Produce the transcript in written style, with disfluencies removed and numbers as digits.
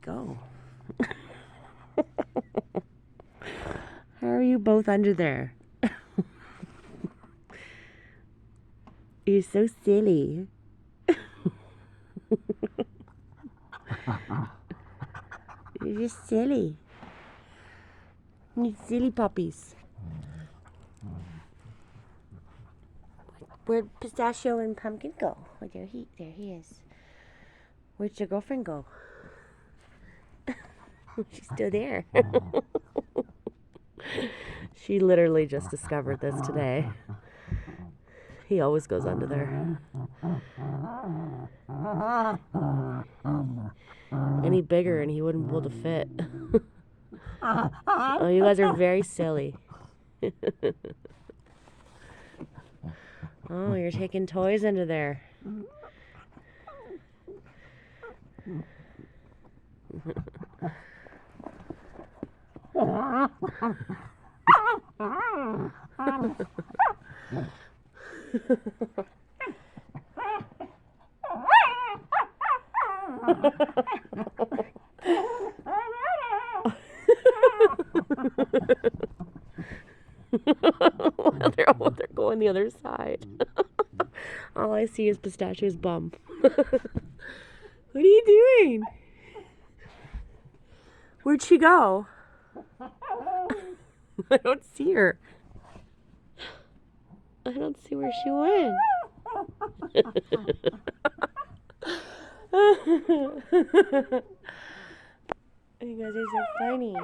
go? How are you both under there? You're so silly. You're just silly. You silly puppies. Where'd Pistachio and Pumpkin go? Oh, there he is. Where'd your girlfriend go? She's still there. She literally just discovered this today. He always goes under there. Any bigger and he wouldn't be able to fit. Oh, you guys are very silly. Oh, you're taking toys into there. They're going the other side. All I see is Pistachio's bum. What are you doing? Where'd she go? I don't see her. I don't see where she went. You guys are so funny.